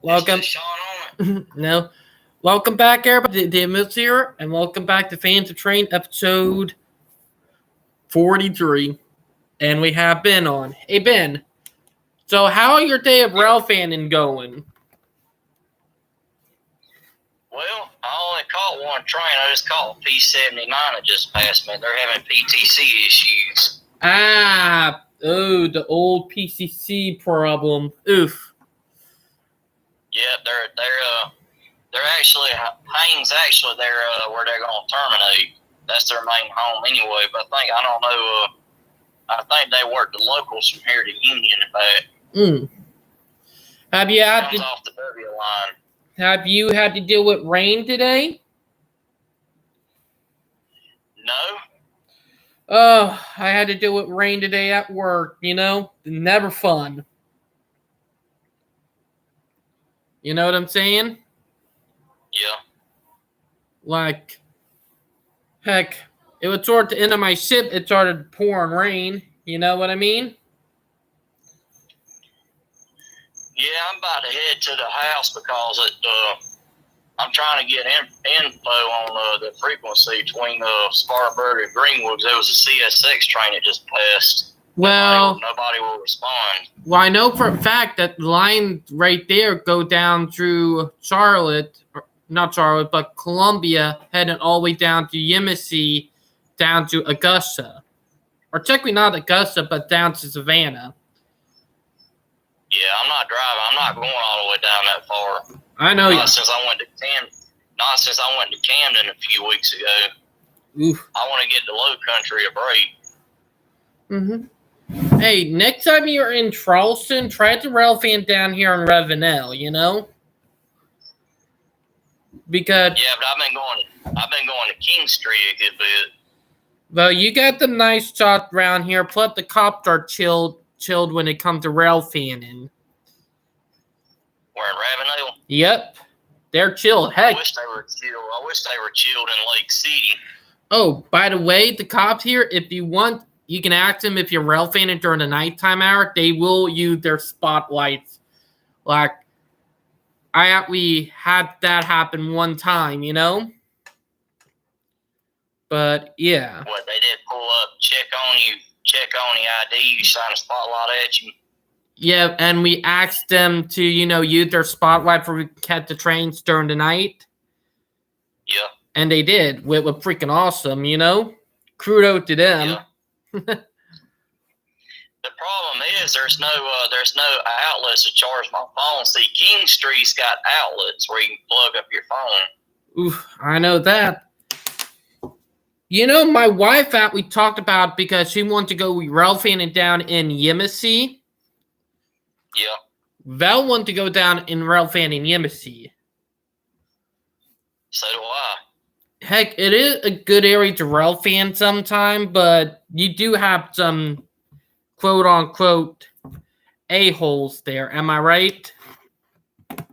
Welcome. No. Welcome back, everybody. The Mills here, and welcome back to Fans of Train, episode 43. And we have Ben on. Hey, Ben. So, how are your day of rail fanning going? Well, I only caught one train. I just caught P79 that just passed me. They're having PTC issues. The old PCC problem. Oof. Yeah, they're actually Haynes. Actually, they're where they're going to terminate. That's their main home anyway. But I don't know. I think they work the locals from here to Union and back. Have you had Comes off the W line. Have you had to deal with rain today? No. Oh, I had to deal with rain today at work. Never fun. You know what I'm saying? Yeah. Like, heck, it was toward the end of my shift. It started pouring rain. You know what I mean? Yeah, I'm about to head to the house because I'm trying to get info on the frequency between Spartanburg and Greenwood. There was a CSX train that just passed. Well, nobody will respond. Well, I know for a fact that the line right there go down through but Columbia, heading all the way down to Yemassee, down to Augusta. Or technically not Augusta, but down to Savannah. Yeah, I'm not driving. I'm not going all the way down that far. I know. Not since I went to Camden a few weeks ago. Oof. I want to get the Low Country a break. Mm-hmm. Hey, next time you're in Charleston, try to rail fan down here in Ravenel, Because but I've been going to King Street a good bit. Well, you got the nice shots around here, plus the cops are chilled when it comes to rail fanning. We're in Ravenel? Yep. They're chill. Heck. I wish they were chilled in Lake City. Oh, by the way, the cops here, if you want, you can ask them if you're rail fanning during the nighttime hour. They will use their spotlights. Like, we had that happen one time, But, yeah. What, they did pull up, check on the ID, you shine a spotlight at you? Yeah, and we asked them to, use their spotlight for we catch the trains during the night. Yeah. And they did. It was freaking awesome, Kudos to them. Yeah. The problem is there's no outlets to charge my phone. See, King Street's got outlets where you can plug up your phone. Oof, I know that. My wife we talked about because she wanted to go rail fanning down in Yemassee. Yeah. Val wanted to go down in rail fanning Yemassee. So do I. Heck, it is a good area to rail fan sometime, but you do have some quote-unquote a-holes there. Am I right? What do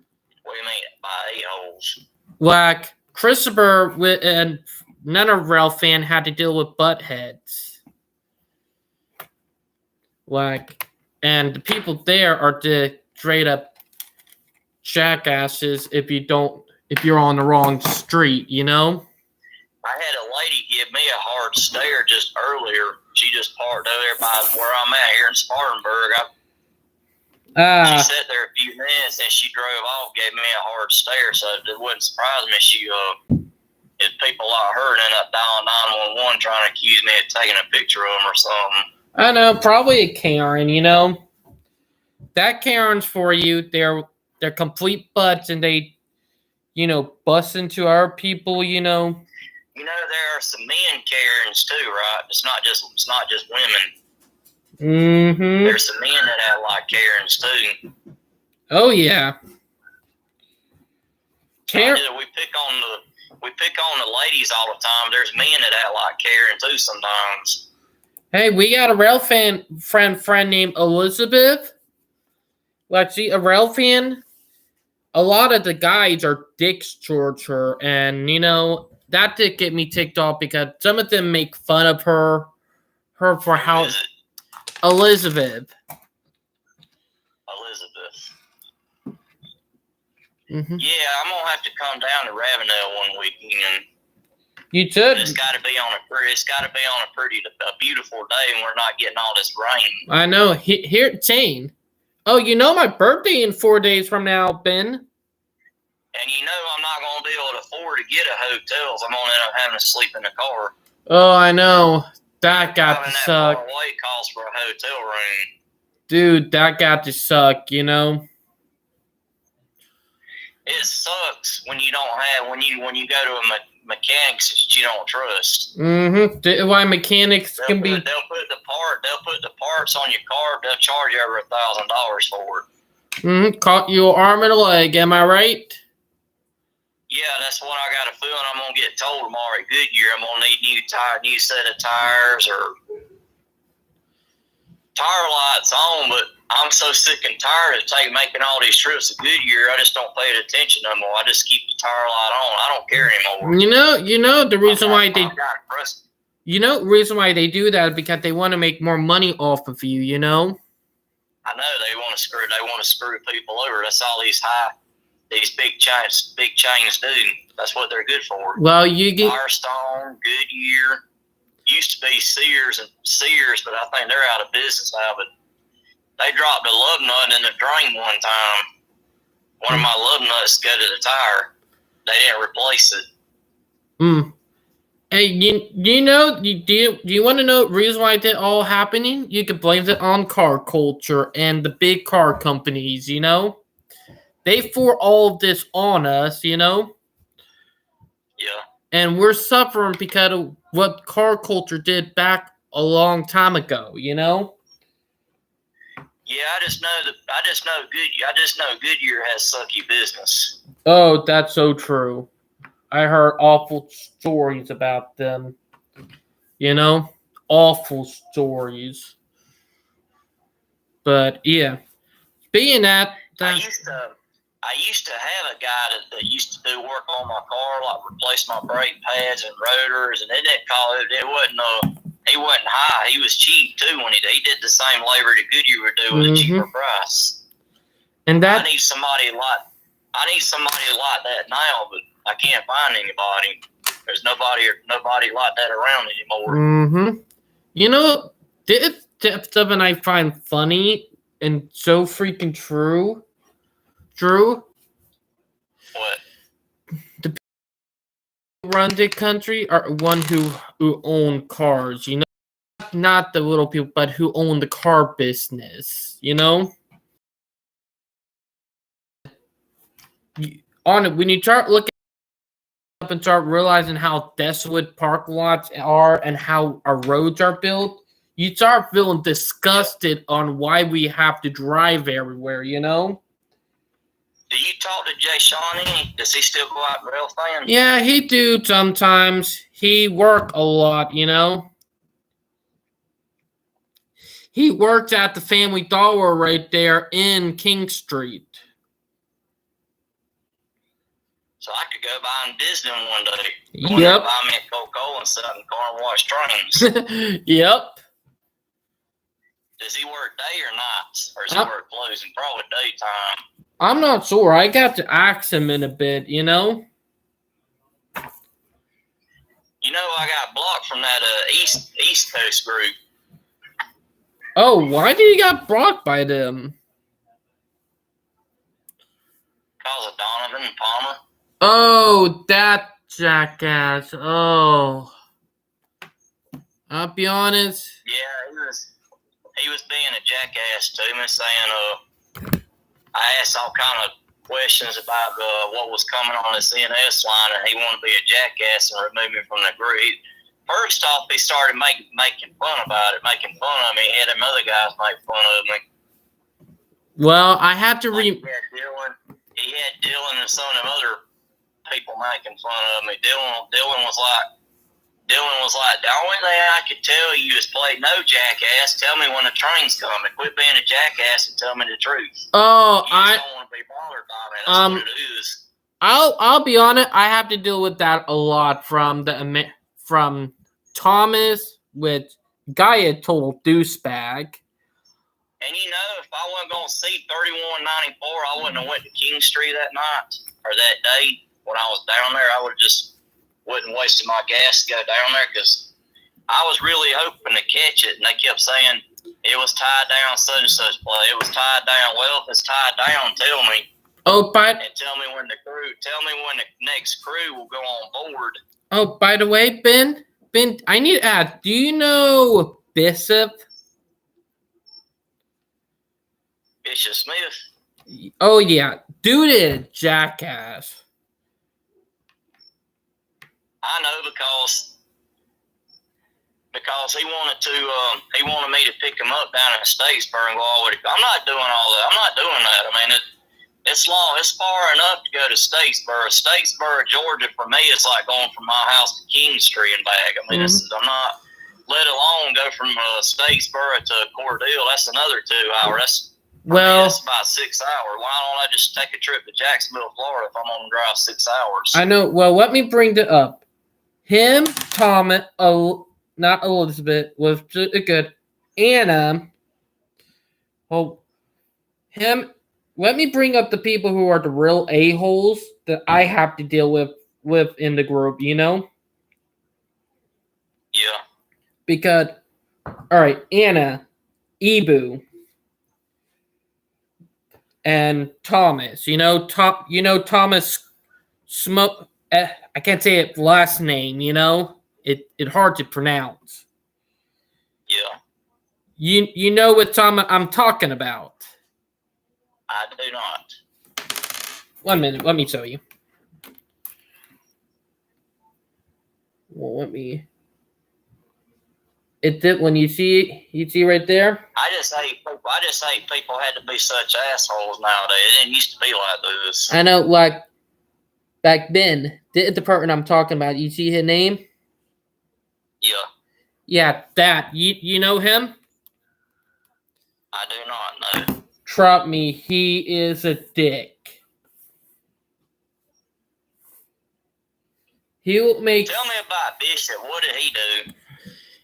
you mean by a-holes? Like, Christopher and none of rail fan had to deal with butt heads. Like, and the people there are the straight up jackasses if you're on the wrong street, I had a lady give me a hard stare just earlier. She just parked over there by where I'm at here in Spartanburg. She sat there a few minutes and she drove off, gave me a hard stare. So it wouldn't surprise me if people like her end up dialing 911 trying to accuse me of taking a picture of them or something. I know, probably a Karen, That Karen's for you. They're complete butts and they, bust into our people, There are some men Karens too, right? It's not just women. Mm-hmm. There's some men that act like Karens too. Oh yeah. We pick on the ladies all the time. There's men that act like Karen too sometimes. Hey, we got a rail friend named Elizabeth. Let's see, a rail fan. A lot of the guys are dicks towards her, and that did get me ticked off because some of them make fun of her for how Elizabeth. Mm-hmm. Yeah, I'm gonna have to come down to Ravenel one weekend. You should. It's got to be on a beautiful day, and we're not getting all this rain. I know. Here, Shane. Oh, you know my birthday in 4 days from now, Ben. And you know I'm not going to be able to afford to get a hotel. So I'm going to end up having to sleep in the car. Oh, I know. That got to That suck. far away costs for a hotel room. Dude, that got to suck, you know? It sucks when you don't have, when you go to a mechanics that you don't trust. Mm-hmm. Why mechanics They'll can be... They'll put the parts on your car. They'll charge you over $1,000 for it. Mm-hmm. Caught you an arm and a leg, am I right? Yeah, that's what I got a feeling I'm going to get told tomorrow at Goodyear. I'm going to need new set of tires or tire lights on, but I'm so sick and tired of making all these trips to Goodyear, I just don't pay attention no more. I just keep the tire light on. I don't care anymore. You know the reason why they... You know the reason why they do that is because they want to make more money off of you, you know? I know they want to screw people over. That's all these big chains do. That's what they're good for. Well, you get Firestone, Goodyear, used to be Sears, but I think they're out of business now. But they dropped a lug nut in the drain one time. One of my lug nuts go to the tire. They didn't replace it. Hey, do you want to know the reason why that all happening? You can blame it on car culture and the big car companies, you know? They pour all of this on us, you know? Yeah. And we're suffering because of what car culture did back a long time ago, you know? Yeah, I just know Goodyear has sucky business. Oh, that's so true. I heard awful stories about them. You know? Awful stories. But, yeah. Being that... I used to have a guy that used to do work on my car, like replace my brake pads and rotors, and they didn't call it. He wasn't high. He was cheap, too, when he did the same labor that Goodyear would do with a cheaper price. And that... I need somebody like that now, but I can't find anybody. There's nobody like that around anymore. You know, this something I find funny and so freaking true. Drew? What? The people who run the country are one who own cars, you know? Not the little people, but who own the car business, you know? When you start looking up and start realizing how desolate park lots are and how our roads are built, you start feeling disgusted on why we have to drive everywhere, you know? Do you talk to Jay Shawnee? Does he still go out and rail fan? Yeah, he do sometimes. He work a lot, you know? He works at the Family Dollar right there in King Street. So I could go by and visit him one day. Yep. Buy me a Coca-Cola and sit in the car and watch trains. Yep. Does he work day or nights? Or does he work closing? Probably daytime. I'm not sure. I got to ask him in a bit, you know? You know, I got blocked from that East Coast group. Oh, why did he got blocked by them? Because of Donovan and Palmer. Oh, that jackass. Oh. I'll be honest. Yeah, he was being a jackass to me, saying, I asked all kind of questions about what was coming on the CNS line, and he wanted to be a jackass and remove me from the group. First off, he started making fun about it, making fun of me. He had them other guys make fun of me. Well, I have to He had Dylan and some of them other people making fun of me. Dylan was like, the only thing I could tell you is play no jackass. Tell me when the train's coming. Quit being a jackass and tell me the truth. Oh, I don't want to be bothered by me. That's what it is. I'll be honest. I have to deal with that a lot from Thomas with guy a total douchebag. And if I wasn't going to see 3194, I wouldn't have went to King Street that night or that day when I was down there. I would have just wouldn't wasted my gas to go down there because I was really hoping to catch it. And they kept saying it was tied down such and such play. It was tied down. Well, if it's tied down, tell me. Oh, and tell me when the next crew will go on board. Oh, by the way, Ben, I need to ask, do you know Bishop? Bishop Smith? Oh, yeah. Dude is jackass. I know because he wanted me to pick him up down in Statesboro and go all the way. I'm not doing all that. I'm not doing that. I mean, it's long. It's far enough to go to Statesboro. Statesboro, Georgia, for me, it's like going from my house to King Street and back. I mean, I'm not. Let alone go from Statesboro to Cordell. That's another 2 hours. That's about 6 hours. Why don't I just take a trip to Jacksonville, Florida, if I'm on the drive 6 hours? I know. Well, let me bring it up. Him, Thomas, not Elizabeth, was good. Anna. Well, him. Let me bring up the people who are the real a-holes that I have to deal with in the group, Yeah. Because, all right, Anna, Ibu, and Thomas. Thomas Smoke. I can't say it last name. It hard to pronounce. Yeah. You know what Thomas I'm talking about. I do not. 1 minute. Let me show you. Well, It did when you see right there. I just hate people had to be such assholes nowadays. It didn't used to be like this. I know, like back then, the department I'm talking about. You see his name? Yeah. Yeah, that. You know him? I do not know. Trust me, he is a dick. He'll make. Tell me about Bishop. What did he do?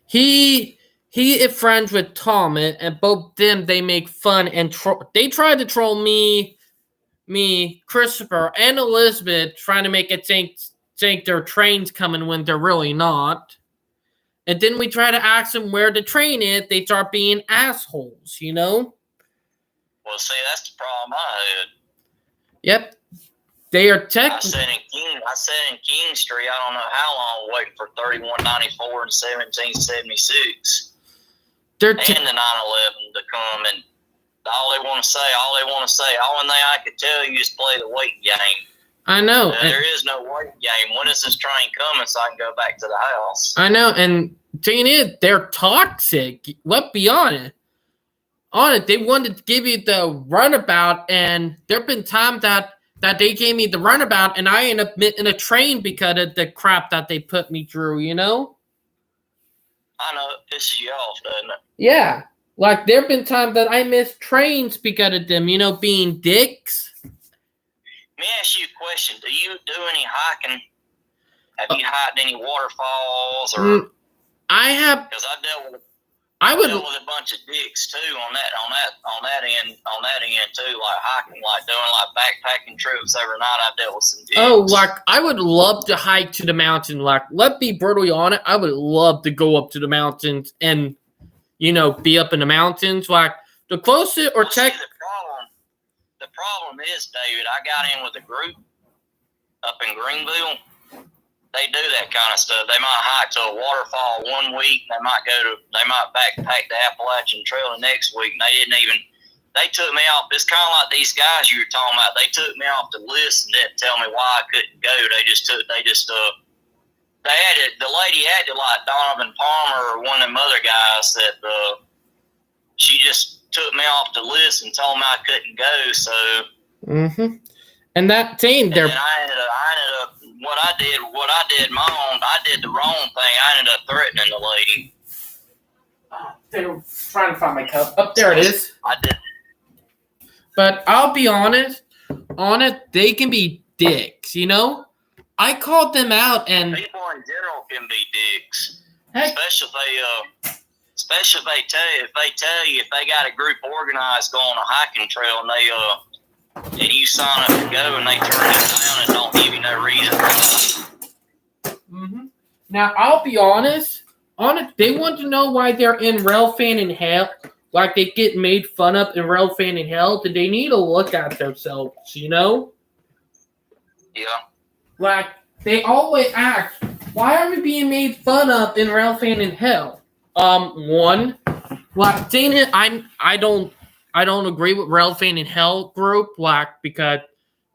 He is friends with Thomas, and both them they make fun and they try to troll me, Christopher, and Elizabeth, trying to make it think their train's coming when they're really not. And then we try to ask them where the train is. They start being assholes, Well, see, that's the problem I had. Yep. They are I sat in King Street. I don't know how long waiting for 3194 and 1776. And the 911 to come, and all they want to say, only thing I could tell you is play the wait game. I know. There is no wait game. When is this train coming so I can go back to the house? I know, and thing is, they're toxic. Let's be honest. They wanted to give you the runabout, and there have been times that they gave me the runabout, and I ended up in a train because of the crap that they put me through, I know, it pisses you off, doesn't it? Yeah. Like, there have been times that I missed trains because of them, being dicks. Let me ask you a question. Do you do any hiking? Have you hiked any waterfalls? Or I have. Because I dealt with a bunch of dicks too on that end too, like hiking, like doing like backpacking trips every night. I dealt with some dicks. Oh, like I would love to hike to the mountain. Like, let's be brutally honest, I would love to go up to the mountains and be up in the mountains. Like the closest or check. The problem is, David, I got in with a group up in Greenville. They do that kind of stuff. They might hike to a waterfall one week. They might backpack the Appalachian Trail the next week. And they took me off. It's kind of like these guys you were talking about. They took me off the list and didn't tell me why I couldn't go. The lady had to like Donovan Palmer or one of them other guys that she just took me off the list and told me I couldn't go. So. Mm-hmm. And that team, I ended up. What I did I did the wrong thing. I ended up threatening the lady. They were trying to find my cup. Up there it is. I did. But I'll be honest, they can be dicks, I called them out and... People in general can be dicks. Heck, especially if Especially if they tell you if they got a group organized going on a hiking trail and you sign up to go and they turn it down and don't give you no reason. Mm-hmm. Now I'll be honest. They want to know why they're in Rail Fan in Hell. Like they get made fun of in Rail Fan in Hell. Do they need to look at themselves? You know? Yeah. Like they always ask, why are we being made fun of in Rail Fan in Hell? One, like Dana, I don't agree with Rail Fan in Hell group, like because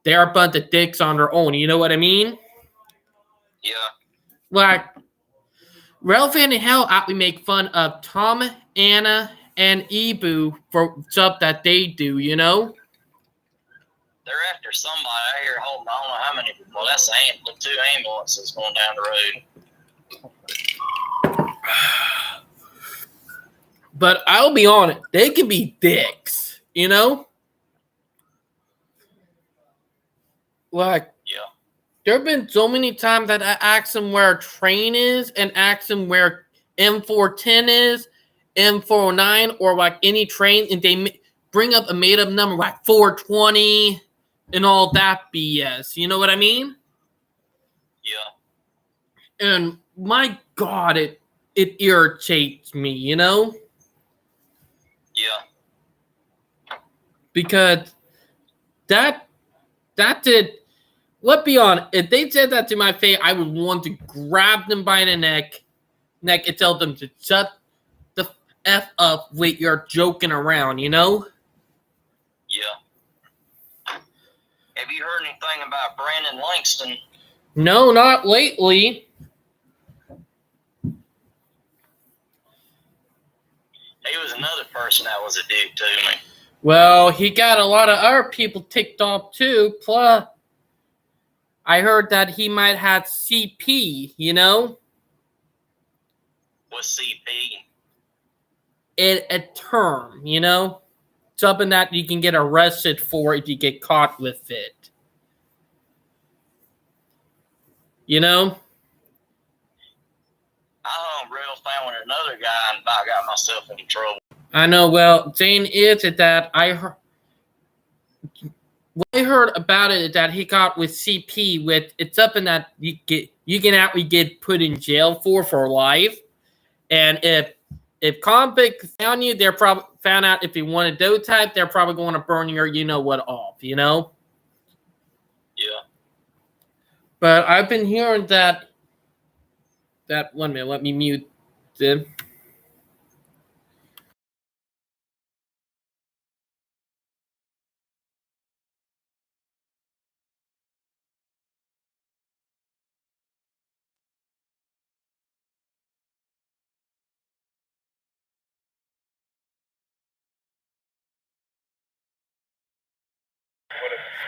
they're a bunch of dicks on their own. You know what I mean? Yeah. Like Rail Fan in Hell actually make fun of Tom, Anna, and Ibu for stuff that they do. You know? They're after somebody. I hear holding. I don't know how many people. That's the 2 ambulances going down the road. But I'll be honest, they can be dicks, you know? Like, yeah. There have been so many times that I ask them where a train is and ask them where M410 is, M409, or like any train, and they bring up a made-up number like 420 and all that BS. You know what I mean? Yeah. And my God, it irritates me, you know? Yeah. Because that did, let's be honest, if they said that to my face, I would want to grab them by the neck and tell them to shut the F up with your joking around, you know? Yeah. Have you heard anything about Brandon Langston? No, not lately. He was another person that was a dick to me. Well, he got a lot of other people ticked off too. Plus, I heard that he might have CP, you know? What's CP? A term, you know? Something that you can get arrested for if you get caught with it. You know? I real fan with another guy and about got myself in trouble. I know. Well, Zane is that I heard. What I heard about it is that he got with CP with it's something that you can actually get put in jail for life, and if convict found you, they're probably found out if you want a dough type, they're probably going to burn your off, you know. Yeah. But I've been hearing that 1 minute, let me mute them.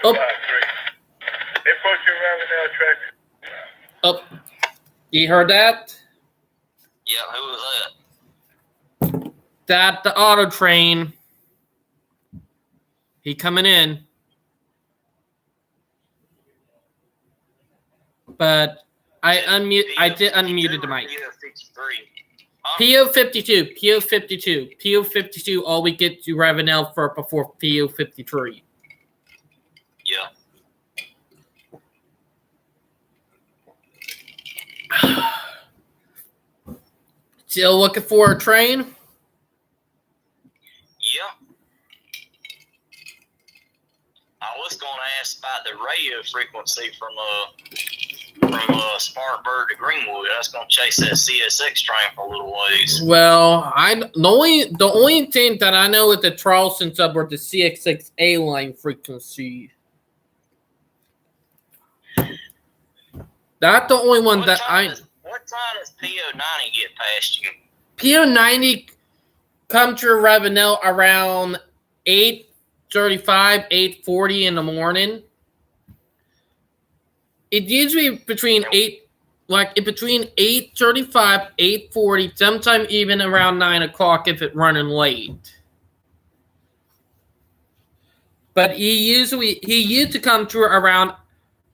Oh. They put you around the track. Oh, you heard that? Yeah, who was that? That the auto train. He coming in. But I did unmuted the mic. PO52. PO52. All we get to Ravenel for before PO53. Yeah. Still looking for a train? Yeah. I was going to ask about the radio frequency from Spartanburg to Greenwood. I was going to chase that CSX train for a little ways. Well, the only thing that I know is the Charleston suburb, the CX6A line frequency. That's the only one that I. What time does PO90 get past you? PO90 come to Ravenel around 8:35, 8:40 in the morning. It's usually between 8:35, 8:40, sometimes even around 9 o'clock if it's running late. But he used to come through around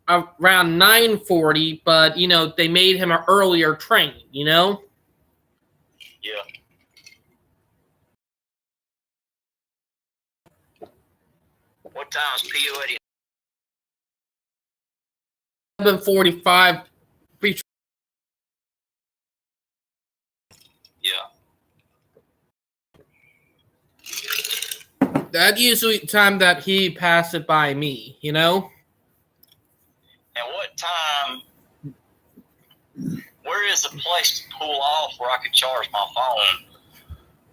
9:40, but they made him an earlier train, Yeah. What time is PO80? 7:45. Yeah. That's usually the time that he passed it by me, you know? And what time? Where is the place to pull off where I could charge my phone?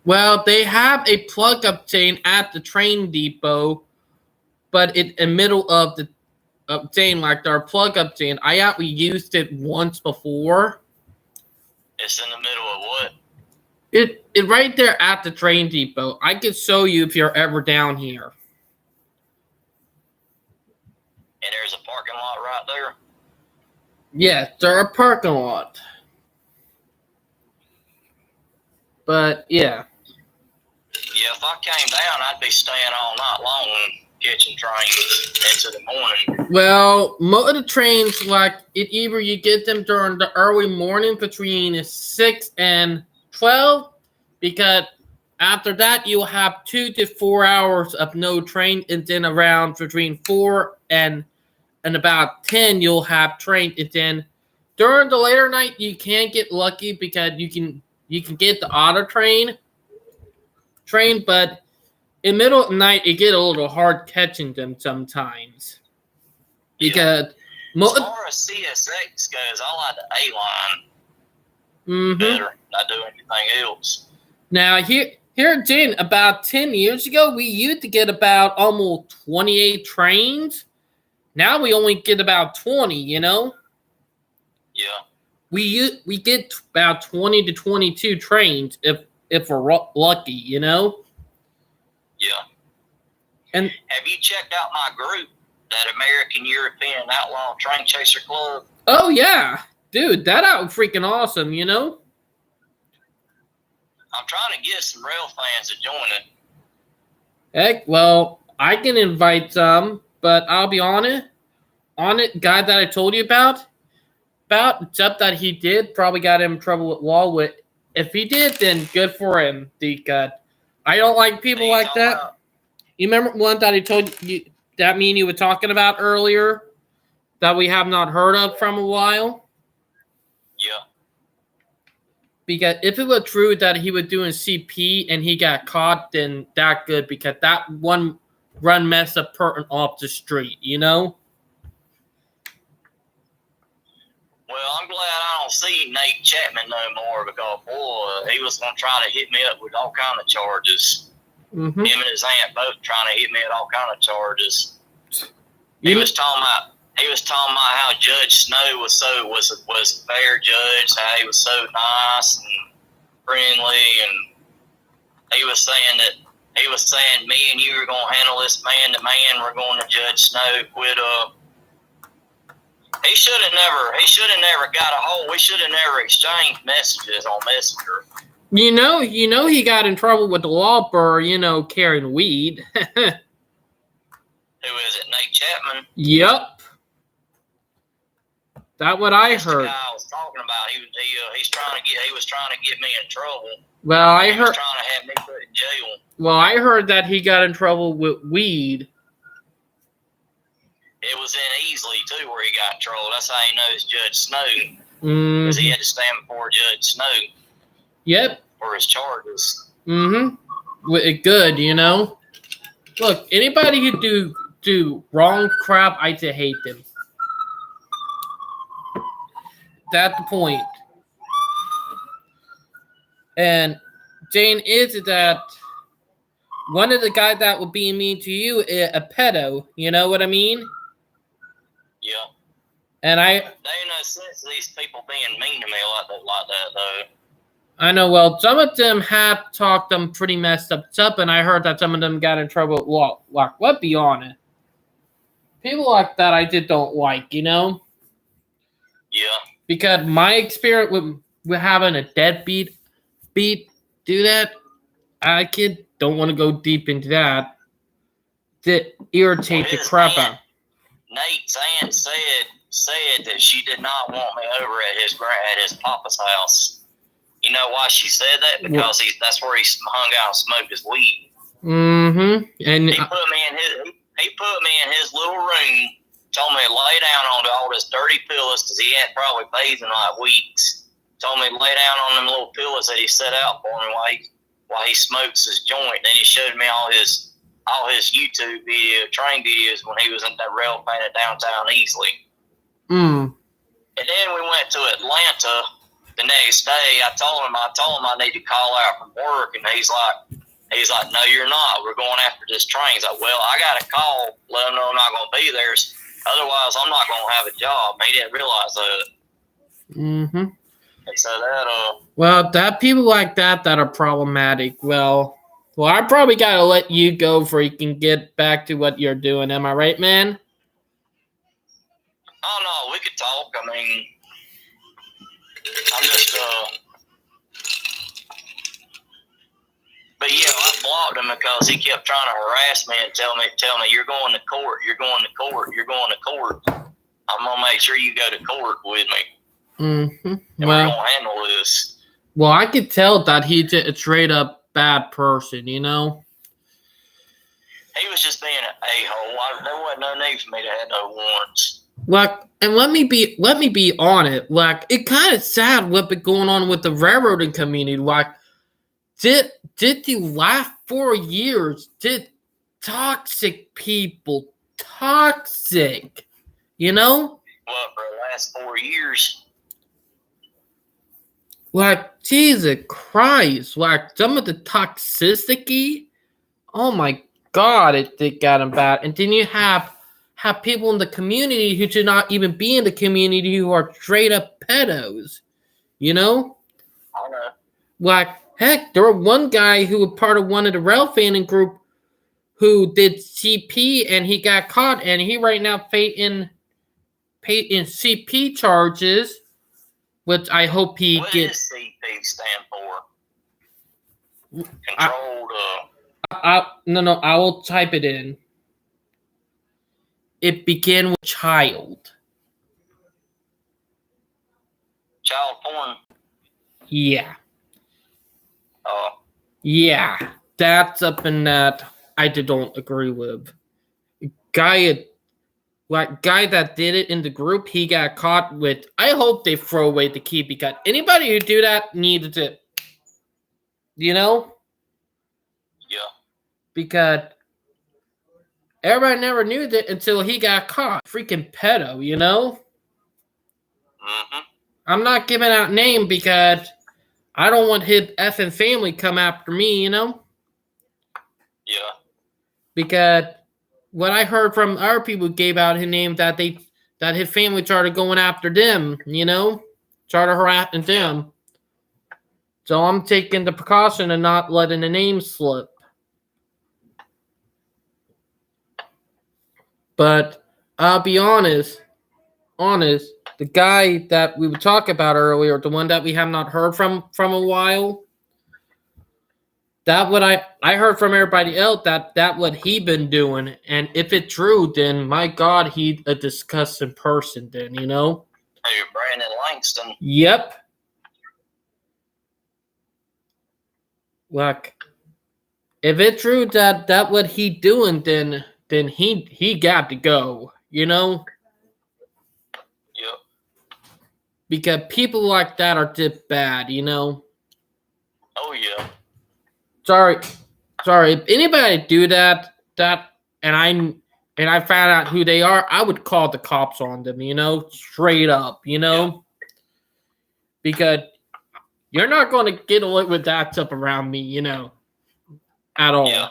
Well, they have a plug-up chain at the train depot, but in the middle of the chain, like their plug-up chain. I actually used it once before. It's in the middle of what? It right there at the train depot. I could show you if you're ever down here. And there's a parking lot right there? Yes, there's a parking lot. But, yeah. Yeah, if I came down, I'd be staying all night long catching trains into the morning. Well, most of the trains, like, either you get them during the early morning between 6 and 12, because after that, you'll have 2 to 4 hours of no train, and then around between 4 and about 10, you'll have train, and then during the later night, you can get lucky because you can get the auto train, but in the middle of the night, it get a little hard catching them sometimes. Because as far as CSX goes, I like the A-line better. Not do anything else. Now, here in Jen, about 10 years ago, we used to get about almost 28 trains. Now we only get about 20, you know? Yeah. We get about 20 to 22 trains if we're lucky, you know? Yeah. And have you checked out my group, that American European Outlaw Train Chaser Club? oh yeah, dude, that out freaking awesome, you know? I'm trying to get some rail fans to join it. Heck, well, I can invite some, but I'll be on it, guy that I told you about, except that he did probably got in trouble with law with. If he did, then good for him, because I don't like people like that. About? You remember one that I told you, that me and you were talking about earlier, that we have not heard of from a while? Yeah. Because if it was true that he was doing CP and he got caught, then that good, because that one run messed up person off the street, you know? Well, I'm glad I don't see Nate Chapman no more, because, boy, he was going to try to hit me up with all kind of charges. Mm-hmm. Him and his aunt both trying to hit me with all kind of charges. He was talking about how Judge Snow was a fair judge, how he was so nice and friendly, and he was saying me and you were going to handle this man to man. We're going to Judge Snow. Quit up. He should have never got a hold. We should have never exchanged messages on Messenger. You know, he got in trouble with the law for, carrying weed. Who is it, Nate Chapman? Yep. That's what I That's heard. the guy I was talking about. He was trying to get me in trouble. Well, He was trying to have me put in jail. Well, I heard that he got in trouble with weed. It was in Easley, too, where he got in trouble. That's how he knows Judge Snow. Because he had to stand before Judge Snow. Yep. For his charges. Good, you know? Look, anybody who do wrong crap, I just hate them. That's the point. And Jane, is that one of the guys that would be mean to you is a pedo, you know what I mean? Yeah. And there ain't no sense of these people being mean to me like that, though. I know, well, some of them have talked them pretty messed up stuff, and I heard that some of them got in trouble with law. Like, let's be honest. People like that I just don't like, you know? Yeah. Because my experience with having a deadbeat do that, I don't want to go deep into that. That irritate the crap out. Nate's aunt said that she did not want me over at his papa's house. You know why she said that? Because that's where he hung out and smoked his weed. Mm-hmm. And he put me little room, told me to lay down on all this dirty pillows because he hadn't probably bathed in like weeks. Told me to lay down on them little pillows that he set out for me while he smokes his joint. Then he showed me all his YouTube train videos when he was in that rail fan at downtown Easley. And then we went to Atlanta the next day. I told him I need to call out from work, and he's like, no, you're not. We're going after this train. He's like, well, I got to call, let him know I'm not going to be there. Otherwise, I'm not going to have a job. He didn't realize that. Mm-hmm. And so that, well, that people like that are problematic. Well, I probably got to let you go before you can get back to what you're doing. Am I right, man? Oh, no, we could talk. I mean, I'm just, but yeah, I blocked him because he kept trying to harass me and tell me, you're going to court, you're going to court, you're going to court. I'm going to make sure you go to court with me. Mm-hmm. And we're going to handle this. Well, I could tell that he's a straight up bad person, you know? He was just being an a-hole. There wasn't no need for me to have no warrants. Like, and let me be on it. Like, it kind of sad what been going on with the railroading community. Like, did the last 4 years, did toxic people, you know? What, for the last 4 years? Like, Jesus Christ. Like, some of the toxicity, oh my God, it got him bad. And then you have people in the community who should not even be in the community who are straight up pedos, you know? I know. Like, heck, there was one guy who was part of one of the rail fanning group who did CP and he got caught, and he right now paid in CP charges, which I hope he what gets. What does CP stand for? Controlled. No, I will type it in. It began with child. Child porn. Yeah. Yeah, that's something that I don't agree with. Guy that did it in the group, he got caught with. I hope they throw away the key, because anybody who do that needed it. You know? Yeah. Because everybody never knew that until he got caught. Freaking pedo, you know? Mm-hmm. I'm not giving out name because I don't want his effing family come after me, you know? Yeah. Because what I heard from our people who gave out his name, that his family started going after them, you know? Started harassing them. So I'm taking the precaution of not letting the name slip. But I'll be honest, the guy that we were talking about earlier, the one that we have not heard from a while, that what I heard from everybody else, that what he been doing. And if it's true, then my God, he a disgusting person then, you know? Hey, Brandon Langston. Yep. Like, if it's true that what he doing, then he got to go, you know? Yep. Because people like that are just bad, you know? Oh, yeah. Sorry. If anybody do that, and I found out who they are, I would call the cops on them, you know? Straight up, you know? Yeah. Because you're not going to get away with that stuff around me, you know? At all. Yeah.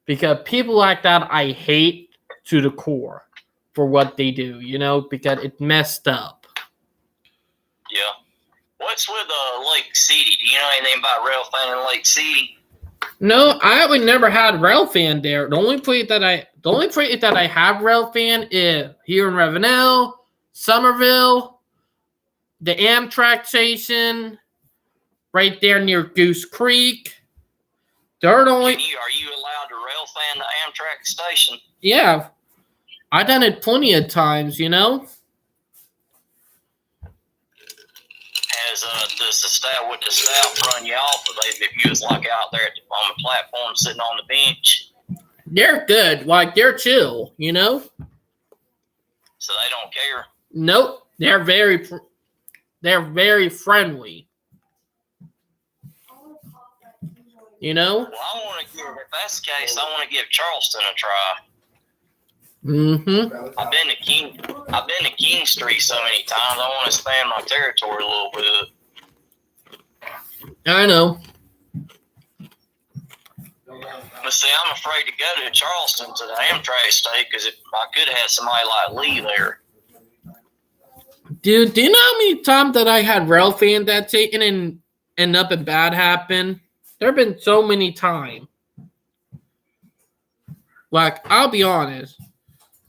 Because people like that, I hate to the core for what they do, you know, because it's messed up. Yeah. What's with Lake City? Do you know anything about rail fan in Lake City? No, I would never had rail fan there. The only place that I have rail fan is here in Ravenel, Somerville, the Amtrak station, right there near Goose Creek. They're the only. Are you allowed to rail fan the Amtrak station? Yeah, I've done it plenty of times, you know. Does the staff run you off if you was like out there on the platform sitting on the bench? They're good. Like, they're chill, you know? So they don't care. Nope. They're very friendly. You know? Well, I want to give, if that's the case, I want to give Charleston a try. Mm-hmm. I've been to King Street so many times. I want to expand my territory a little bit. I know. But see, I'm afraid to go to Charleston to the Amtrak state because I could have somebody like Lee there. Dude, do you know how many times that I had rail fan that taken and end up and bad happen? There have been so many times. Like, I'll be honest.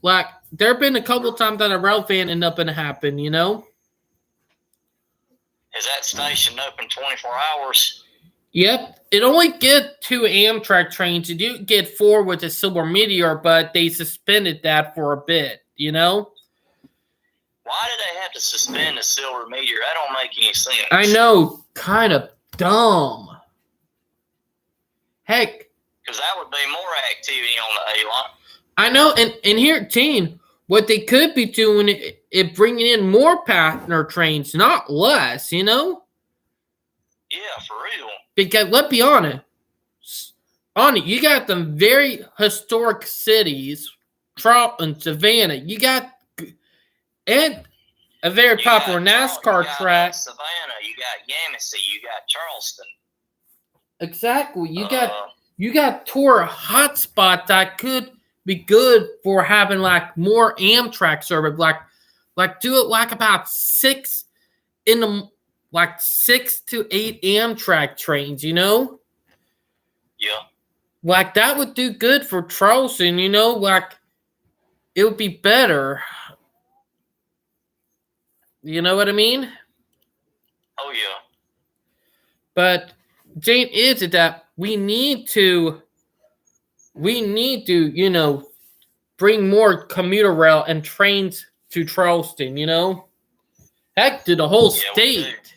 Like, there have been a couple times that a rail fan end up and happen, you know? Is that station open 24 hours? Yep. It only get 2 Amtrak trains. You do get 4 with the Silver Meteor, but they suspended that for a bit, you know? Why do they have to suspend the Silver Meteor? That don't make any sense. I know. Kind of dumb. Heck. Because that would be more activity on the A-line. I know. And here, Gene, what they could be doing is bringing in more partner trains, not less, you know? Yeah, for real. Because let's be honest. You got them very historic cities, Charlton, Savannah. You got and a very popular NASCAR track. Savannah, you got Yamasee, you got Charleston. Exactly. You got tour hotspots that could be good for having like more Amtrak service. Like do it like about 6 in the 6 to 8 Amtrak trains, you know? Yeah. Like that would do good for Charleston, you know? Like it would be better. You know what I mean? Oh, yeah. But Jane, is it that we need to, you know, bring more commuter rail and trains to Charleston, you know? Heck, to the whole state.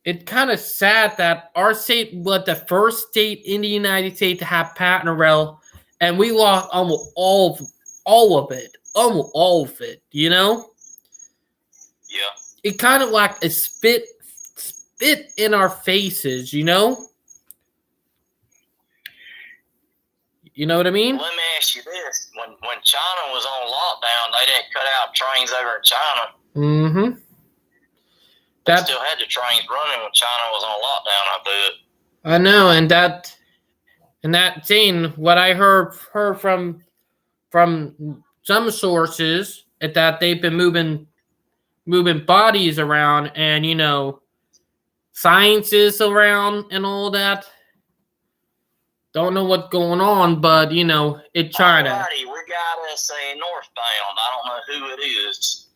It's kind of sad that our state was the first state in the United States to have partner rail, and we lost almost all of it, you know? Yeah. It kind of like a spit in our faces, you know? You know what I mean? Let me ask you this. When China was on lockdown, they didn't cut out trains over in China. Mm-hmm. They still had the trains running when China was on lockdown, I bet. I know, and that thing, what I heard from some sources is that they've been moving bodies around and, you know, sciences around and all that. Don't know what's going on, but, you know, it's China. Alrighty, we got us a northbound. I don't know who it is.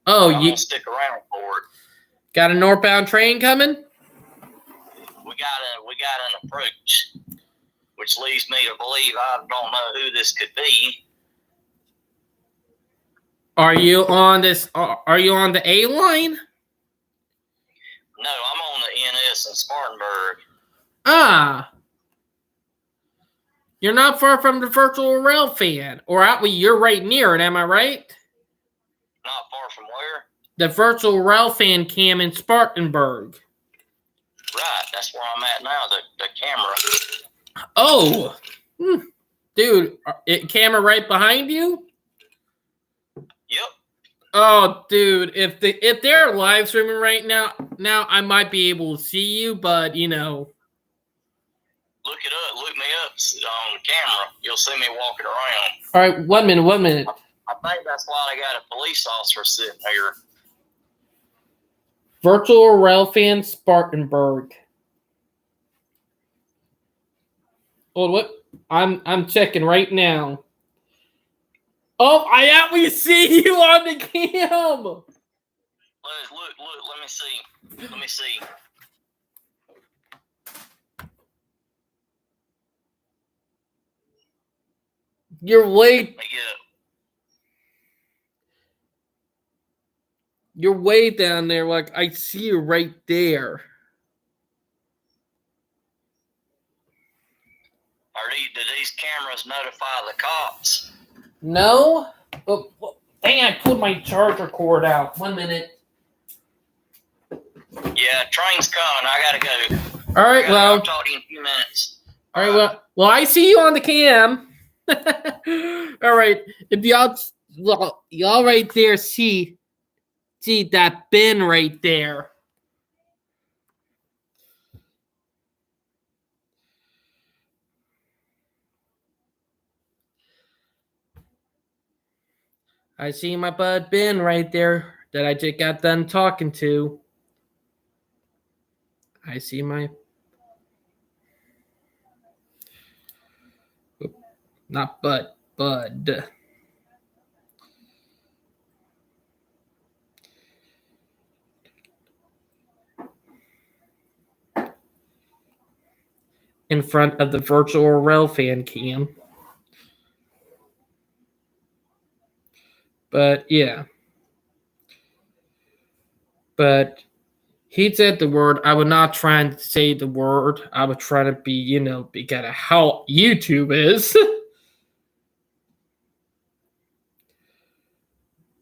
Oh, I'm gonna stick around for it. Got a northbound train coming? We got an approach, which leads me to believe I don't know who this could be. Are you on this? Are you on the A line? No, I'm on the NS in Spartanburg. Ah. You're not far from the virtual rail fan. Or you're right near it, am I right? Not far from where? The virtual rail fan cam in Spartanburg. Right, that's where I'm at now, the camera. Oh. Dude, camera right behind you? Yep. Oh, dude, if they're live streaming right now I might be able to see you, but you know. Look it up. Look me up on the camera. You'll see me walking around. All right, 1 minute. I think that's why they got a police officer sitting here. Virtual rail fan Spartanburg. Oh, what? I'm checking right now. Oh, I actually see you on the cam. Look. Let me see. You're way. Let me get up. You're way down there. Like I see you right there. Do these cameras notify the cops? No. Oh, dang! I pulled my charger cord out. 1 minute. Yeah, train's coming. I gotta go. All right. Well. I'll talk to you in a few minutes. All right. Well, I see you on the cam. All right. If y'all right there see that bin right there. I see my bud Ben right there that I just got done talking to. I see my... Not bud, bud. In front of the virtual rail fan cam. But yeah. But he said the word. I was not trying to say the word. I was trying to be, because of how YouTube is.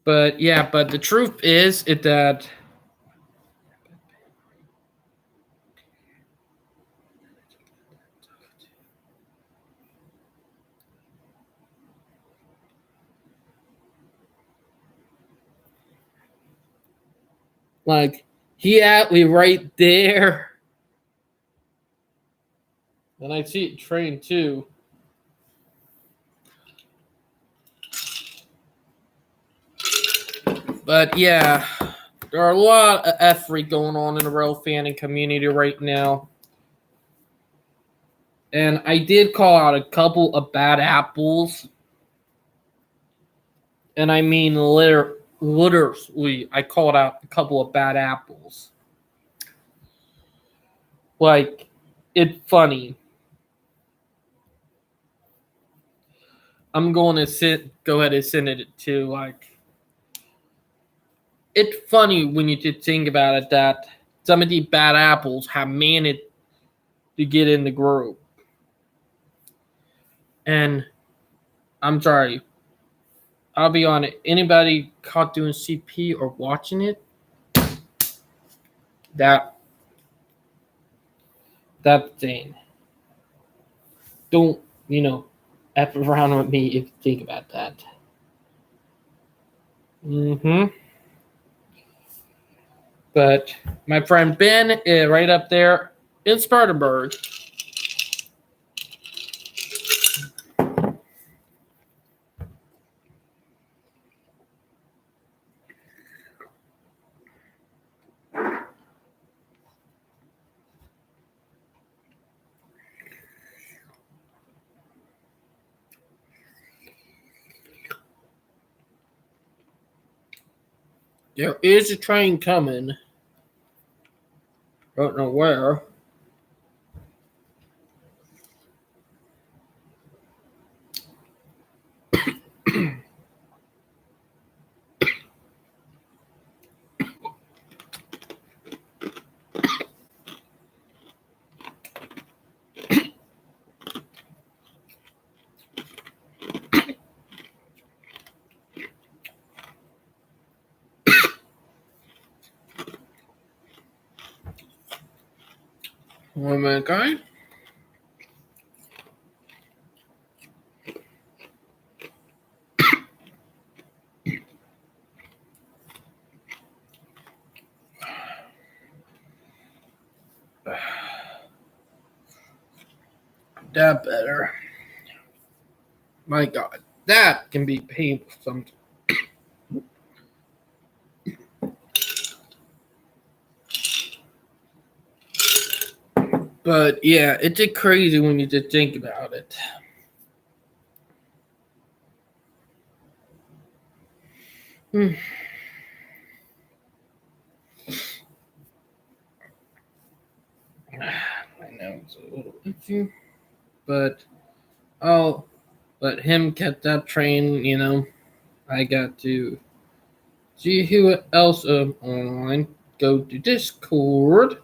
But yeah, but the truth is that like he had me right there. And I see it train too. But yeah, there are a lot of effery going on in the rail fanning community right now. And I did call out a couple of bad apples. And I mean literally, I called out a couple of bad apples. Like, it's funny. I'm going to go ahead and send it to, like, it's funny when you just think about it that some of these bad apples have managed to get in the group. And I'm sorry, I'll be on it. Anybody caught doing CP or watching it, that thing, don't, F around with me if you think about that. But my friend Ben is right up there in Spartanburg. There is a train coming. Don't know where. One minute, guy. That better. My God, that can be painful sometimes. But yeah, it's just crazy when you just think about it. I know it's a little itchy, but I'll let him catch that train, I got to see who else online. Go to Discord.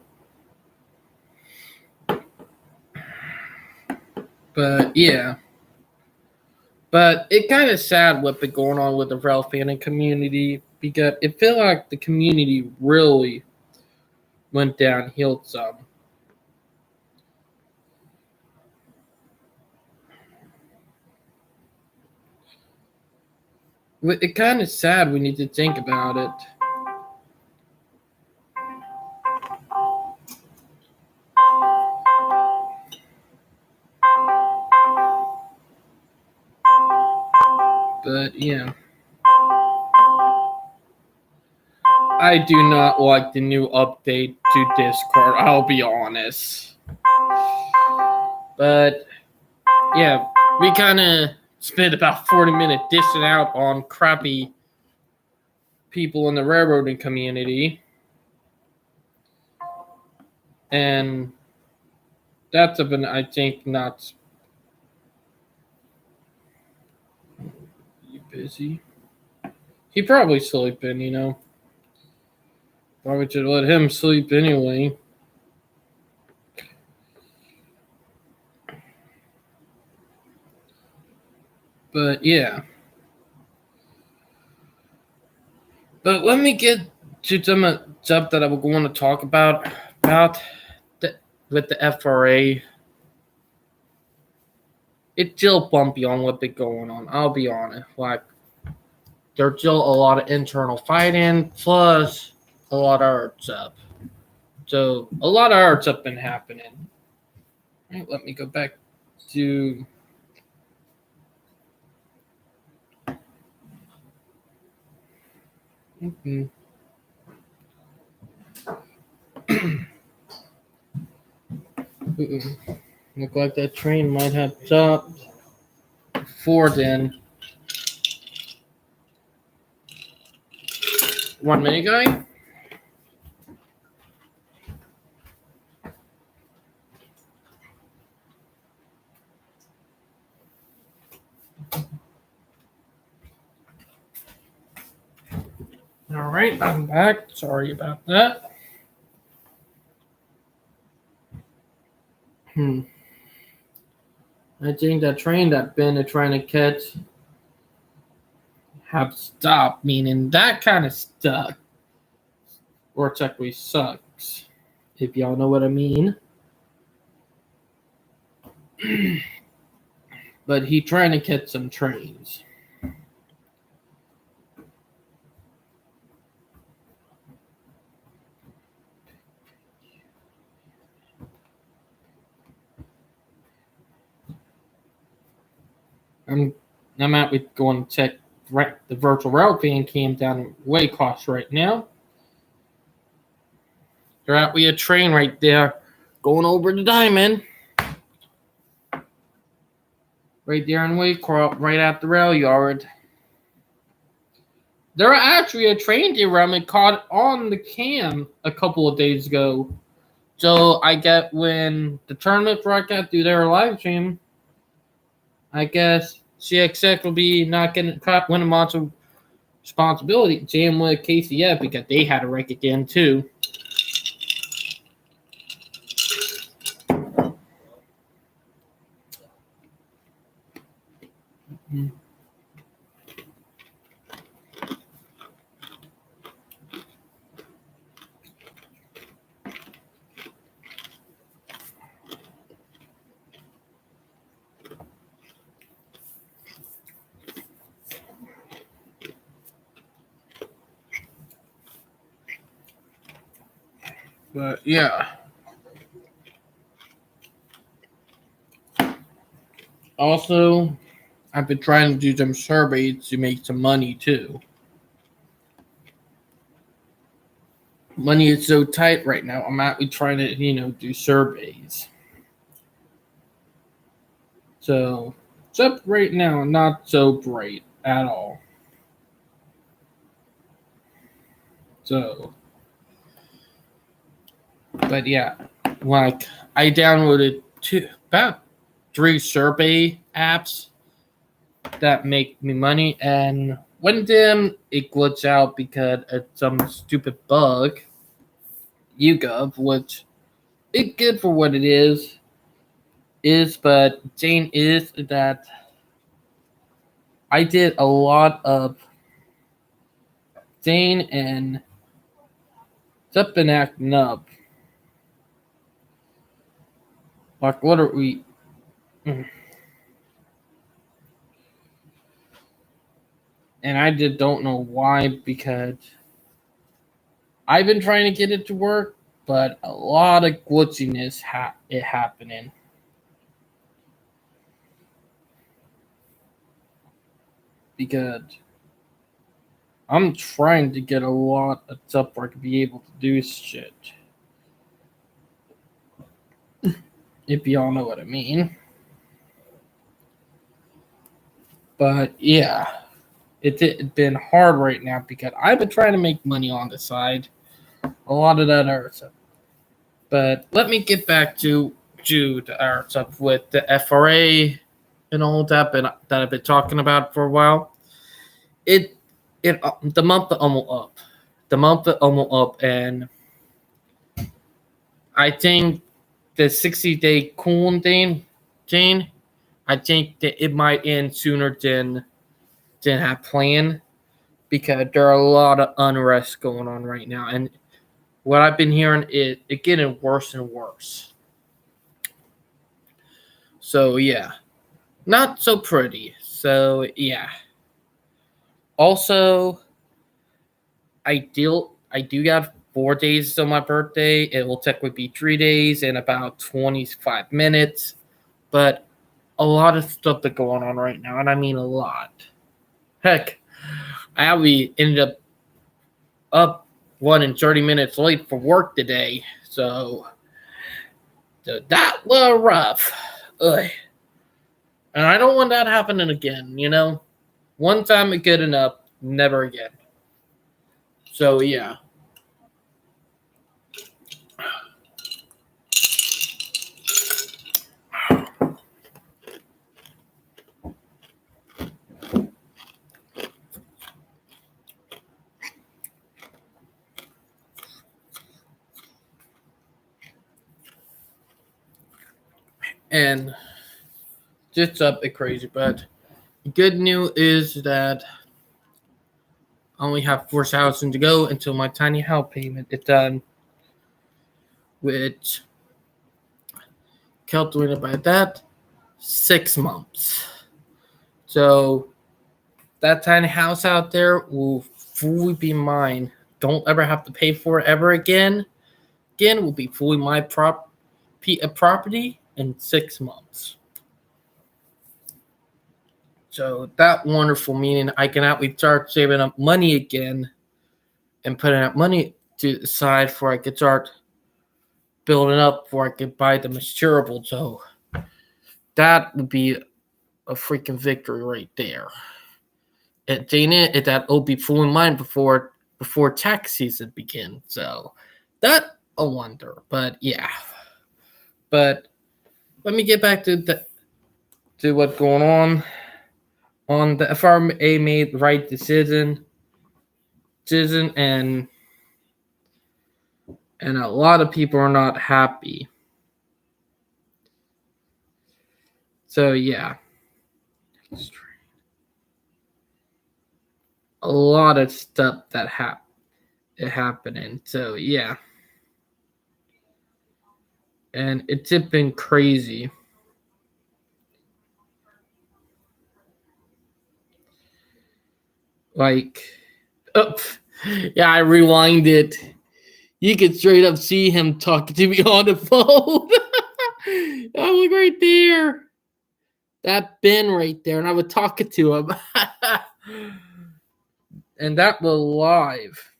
But yeah. But it kind of sad what's been going on with the Rel fanning community because it felt like the community really went downhill some. It's kind of sad when you need to think about it. But yeah. I do not like the new update to Discord, I'll be honest. But yeah, we kind of spent about 40 minutes dishing out on crappy people in the railroading community. And that's been, I think, not. You busy? He probably sleeping, you know. Probably should let him sleep anyway. But yeah. But let me get to some stuff that I was going to talk about with the FRA. It's still bumpy on what's been going on. I'll be honest. Like, there's still a lot of internal fighting, plus a lot of art stuff. So a lot of art stuff been happening. All right, let me go back to. Look like that train might have stopped before then. 1 minute, guy. All right, I'm back. Sorry about that. I think that train that Ben is trying to catch have stopped, meaning that kind of stuck. Or technically sucks, if y'all know what I mean. But he trying to catch some trains. I'm out with going to check the virtual route van cam down in Waycross right now. They're out with a train right there going over the Diamond. Right there in Waycross, right at the rail yard. There actually a train derailment caught on the cam a couple of days ago. So I get when the tournament broadcast do their live stream, I guess CXX will be not getting caught when amounts of responsibility. Jam with KCF because they had a wreck again too. But yeah. Also, I've been trying to do some surveys to make some money too. Money is so tight right now. I'm actually trying to, do surveys. So, except right now, not so great at all. So, but yeah, like I downloaded about 3 survey apps that make me money, and one of them it glitched out because of some stupid bug. YouGov, which it's good for what it is, but Jane, is that I did a lot of Jane and it's been acting up. Like, what are we? And I just don't know why, because I've been trying to get it to work, but a lot of glitchiness happening. Because I'm trying to get a lot of stuff where I can be able to do shit. If y'all know what I mean. But yeah, it's been hard right now because I've been trying to make money on the side. A lot of that other stuff. But let me get back to our stuff with the FRA and all that I've been talking about for a while. The month of almost up, and I think the 60-day cooling, Jane, I think that it might end sooner than have planned, because there are a lot of unrest going on right now, and what I've been hearing is it getting worse and worse. So yeah, not so pretty. So yeah. Also, I do got 4 days on my birthday. It will technically be 3 days and about 25 minutes, but a lot of stuff that's going on right now, and I mean a lot. Heck, I actually ended up 1 and 30 minutes late for work today, so that was rough. Ugh. And I don't want that happening again, you know? One time is good enough, never again. So, yeah. And just a bit crazy, but the good news is that I only have 4,000 to go until my tiny house payment is done, which calculated by that, 6 months. So that tiny house out there will fully be mine. Don't ever have to pay for it ever again. Again, will be fully my property in 6 months. So that wonderful meaning I can actually start saving up money again and putting up money to the side for I could start building up before I could buy the material. So that would be a freaking victory right there. And that will be fully mine before tax season begins. So that a wonder. But yeah. But let me get back to what's going on. The FRA made the right decision, and a lot of people are not happy. So yeah, a lot of stuff that happening. So yeah, and it's been crazy. Like, yeah, I rewind it. You can straight up see him talking to me on the phone. I look right there. That Ben right there, and I was talking to him. And that was live.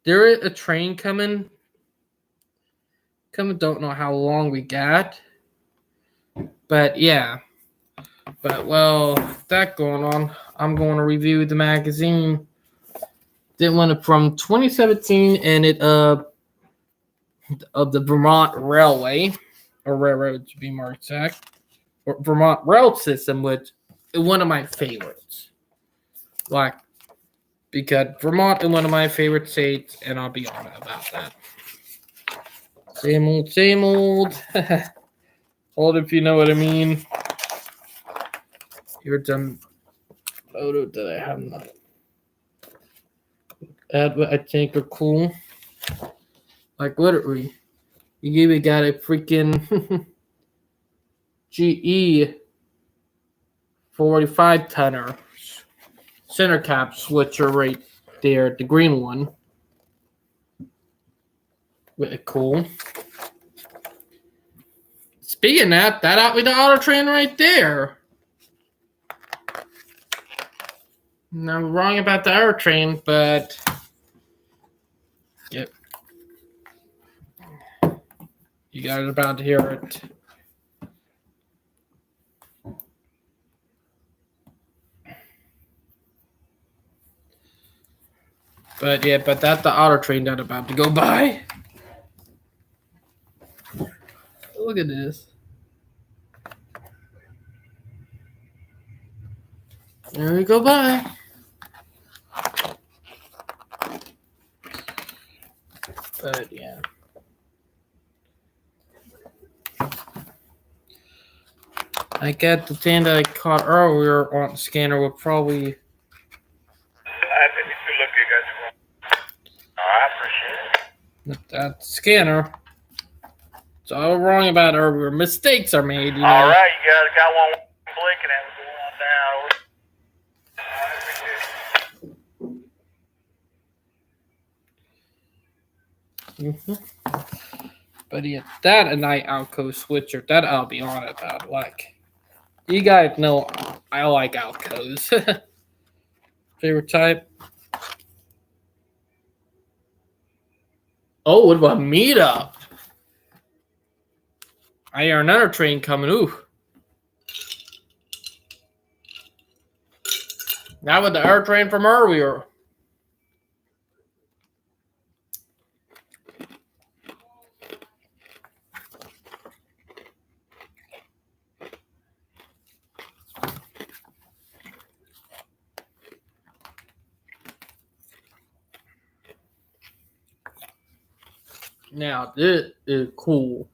There is a train coming. Don't know how long we got. But yeah. But well, that going on, I'm going to review the magazine. It went from 2017, and it of the Vermont Railway, or railroad to be more exact, or Vermont Rail System, which is one of my favorites. Like, because Vermont is one of my favorite states, and I'll be honest about that. Same old, same old. Hold if you know what I mean. Here's some photo that I have not. That what I think are cool. Like literally, you even got a freaking GE 45 tonner center cap switcher right there, the green one. Really cool. Speaking of that, that out with the auto train right there. Now, I'm wrong about the auto train, but yep. You guys are about to hear it. But yeah, but that's the auto train that's about to go by. Look at this. There we go by. But yeah. I get the thing that I caught earlier on the scanner would probably. I think you should look at guys. I appreciate it. That scanner. It's all wrong about earlier. Mistakes are made. You know? All right, you guys got one blinking at me going down. But yeah, that and night Alco switcher, that I'll be on about. Like, you guys know I like Alcos. Favorite type? Oh, what about meetup? I hear another train coming. Ooh. That was the air train from earlier. Now, this is cool.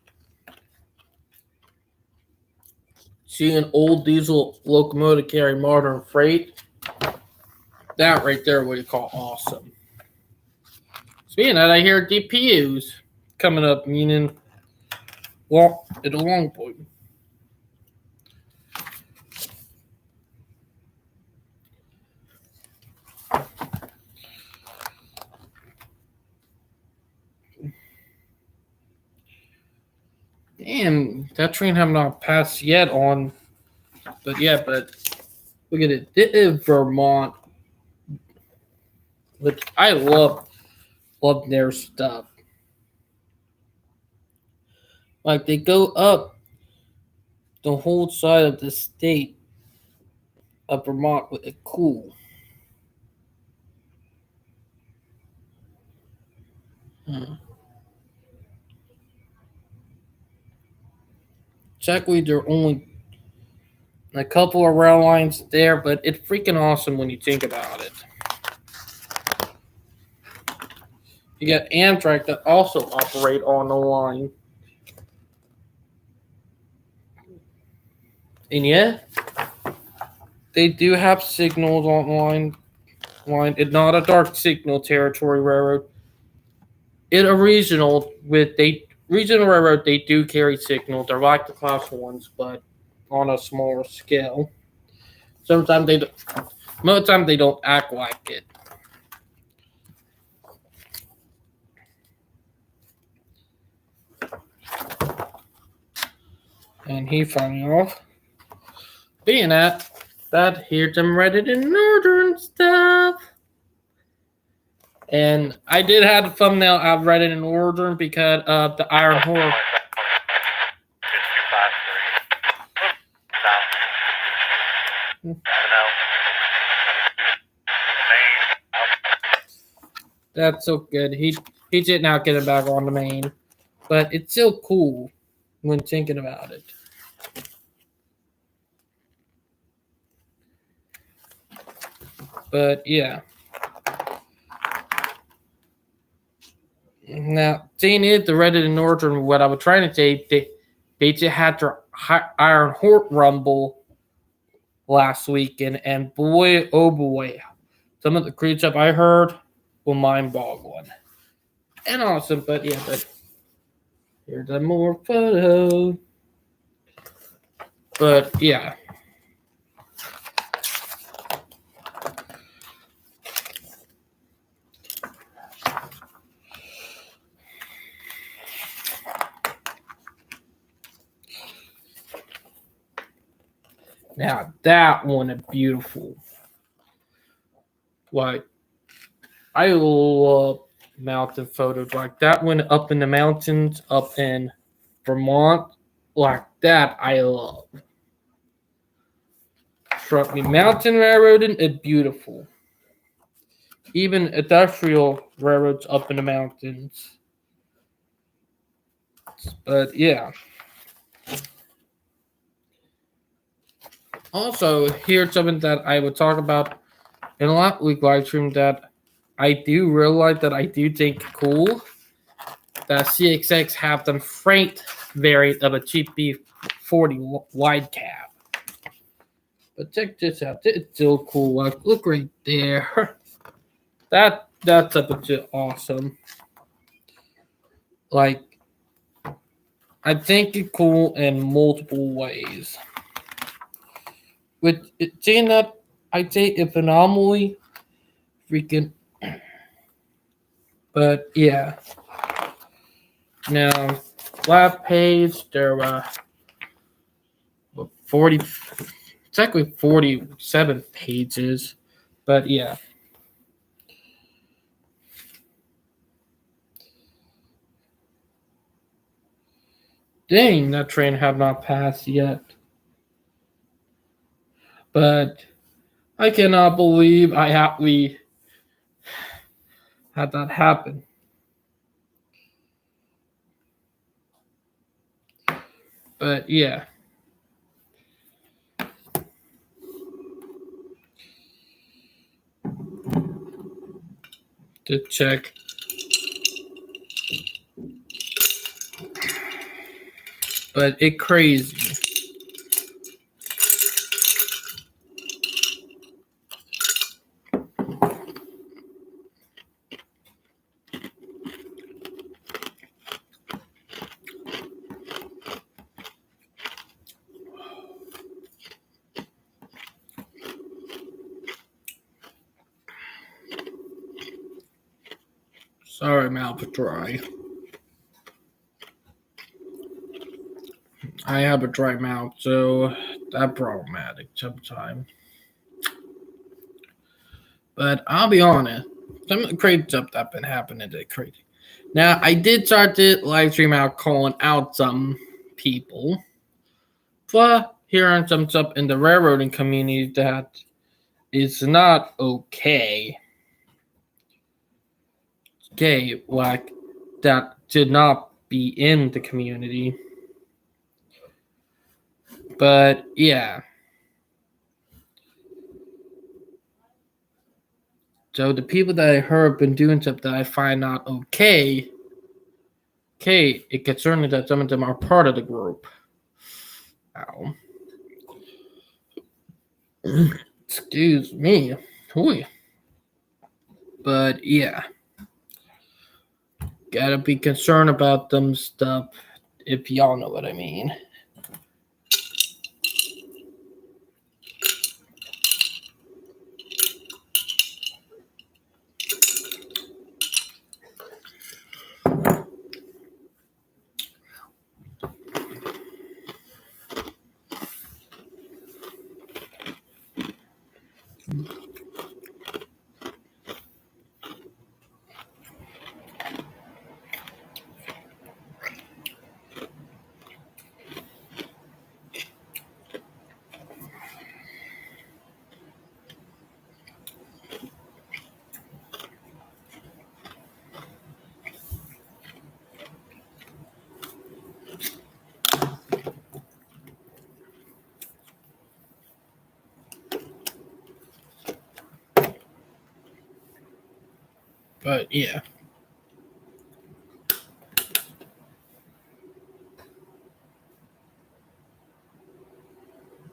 See an old diesel locomotive carry modern freight? That right there, what you call awesome. Speaking of that, I hear DPUs coming up, meaning, well, at a long point. Damn, that train have not passed yet on, but yeah, but look at it. This is Vermont, which I love their stuff. Like they go up the whole side of the state of Vermont with it cool. Exactly, there are only a couple of rail lines there, but it's freaking awesome when you think about it. You got Amtrak that also operate on the line. And yeah, they do have signals on line. It's not a dark signal territory railroad. It's a regional regional railroad. They do carry signals. They're like the class ones, but on a smaller scale. Sometimes they, most of the time they don't act like it. And he finally off. Being that here's them Reddit and Northern stuff. And I did have a thumbnail of Reddit and Northern because of the Iron Horror. That's so good. He did not get it back on the main, but it's still cool when thinking about it. But yeah. Now, saying it, the Reddit and Northern, what I was trying to say, they just had their Iron Horse Rumble last weekend, and boy, oh boy, some of the creed stuff I heard were mind-boggling and awesome. But yeah, but here's a more photo. But yeah. Now that one is beautiful. Like, I love mountain photos like that one up in the mountains up in Vermont. Like that, I love. Trust me, mountain railroading is beautiful. Even industrial railroads up in the mountains. But yeah. Also, here's something that I would talk about in a last week live stream that I do realize that I do think cool. That CSX have them freight variant of a GP40 wide cab. But check this out. It's still cool. Look right there. That's a bit awesome. Like, I think it's cool in multiple ways. With it saying that, I'd say it's phenomenally freaking. But yeah. Now, last page, there were 40. It's actually 47 pages. But yeah. Dang, that train have not passed yet. But I cannot believe we had that happen. But yeah. To check. But it crazy. Sorry, mouth is dry. I have a dry mouth, so that's problematic sometimes. But I'll be honest, some of the crazy stuff that's been happening is crazy. Now, I did start to live stream out calling out some people for hearing some stuff in the railroading community that is not okay. Okay, like that should not be in the community. But yeah. So the people that I heard have been doing stuff that I find not okay. Okay, it concerns that some of them are part of the group. Ow. Excuse me. Oy. But yeah. Gotta be concerned about them stuff, if y'all know what I mean. But yeah.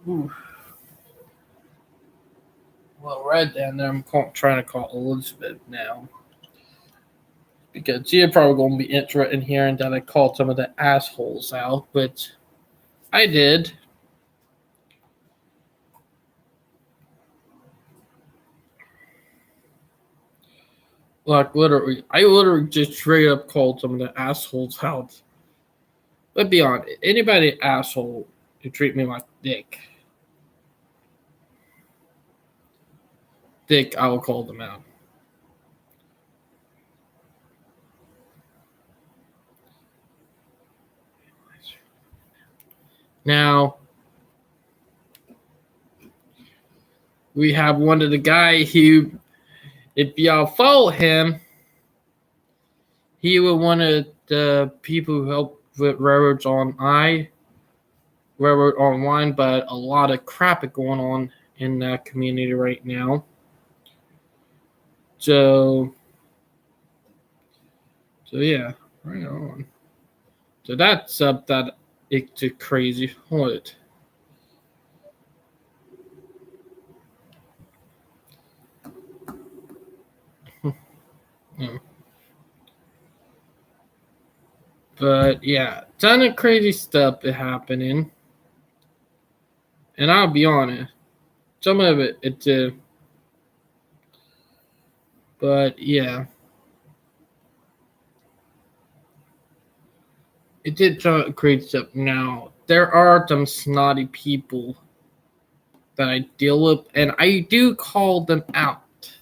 Ooh. Well, right then, I'm trying to call Elizabeth now. Because she's probably going to be interested in hearing that I called some of the assholes out, which I did. Like, literally, I literally just straight up called some of the assholes out. But be honest, anybody asshole who treat me like dick, I will call them out. Now, we have one of the guy who, if y'all follow him, he was one of the people who helped with Railroad Online, but a lot of crap is going on in that community right now. So yeah, right on. So that's up that it's crazy. Hold it. But yeah, ton of crazy stuff is happening. And I'll be honest, some of it's but yeah. It did ton of crazy stuff. Now, there are some snotty people that I deal with, and I do call them out.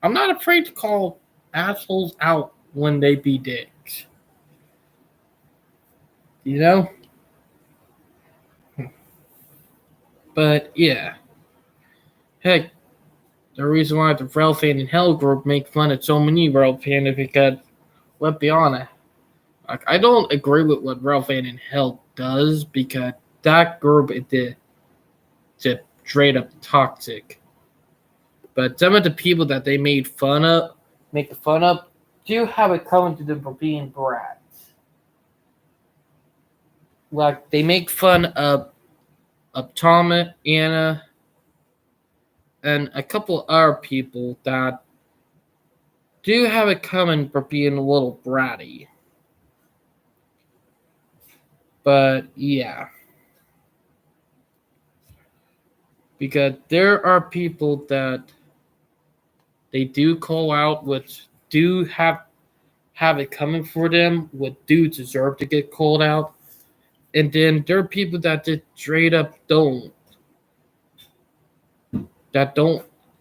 I'm not afraid to call assholes out when they be dicks. You know? But yeah. Heck, the reason why the Rail Fan in Hell group make fun of so many Rail Fan is because, let's be honest, like, I don't agree with what Rail Fan in Hell does because that group is just straight up toxic. But some of the people that they make fun of, do have it coming to them for being brats. Like, they make fun of Thomas, Anna, and a couple other people that do have it coming for being a little bratty. But yeah. Because there are people that they do call out, which do have it coming for them, what do deserve to get called out. And then there are people that just straight up don't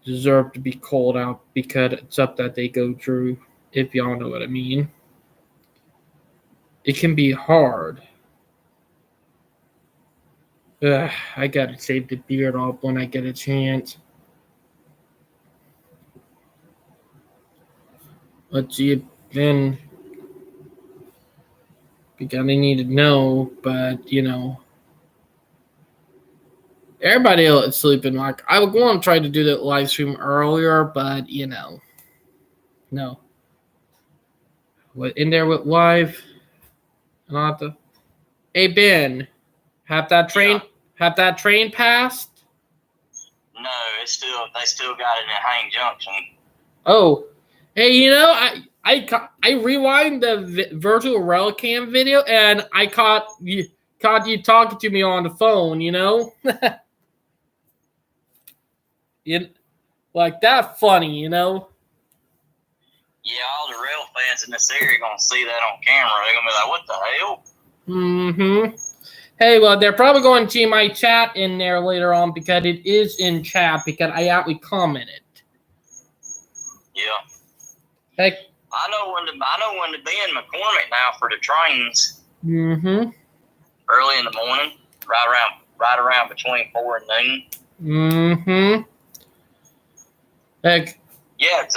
deserve to be called out because it's up that they go through, if y'all know what I mean. It can be hard. I gotta save the beard off when I get a chance. Let's see, then because I need to know, but you know, everybody else is sleeping. Like, I was going to try to do that live stream earlier, but you know, no. What in there with live? Not the. Hey Ben, have that train passed? No, they still got it in Hang Junction. Oh, hey, you know, I rewind the virtual Relican video and I caught you talking to me on the phone. You know, like that funny. You know. Yeah, all the rail fans in this area are gonna see that on camera. They're gonna be like, "What the hell?" Mm-hmm. Hey, well, they're probably going to see my chat in there later on because it is in chat because I actually commented. Yeah. Heck. I know when to be in McCormick now for the trains. Mm-hmm. Early in the morning, right around between 4 and noon. Mm-hmm. Heck. Yeah,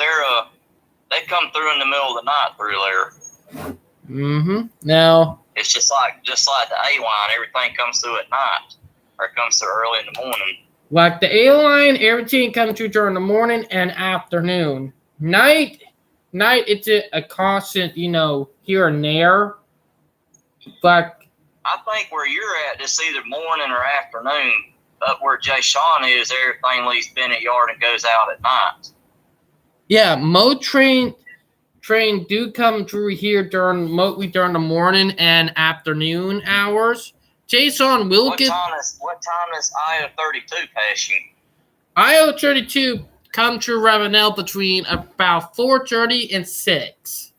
they come through in the middle of the night through there. Mm-hmm. Now it's just like the A-line, everything comes through at night, or it comes through early in the morning. Like the A-line, everything comes through during the morning and afternoon. Night, it's a constant, you know, here and there. But I think where you're at, it's either morning or afternoon. up where Jay Sean is, everything leaves Bennett Yard and goes out at night. Yeah, train do come through here mostly during the morning and afternoon hours. Jason will What time is IO32 passing? IO32 come through Ravenel between about 4:30 and 6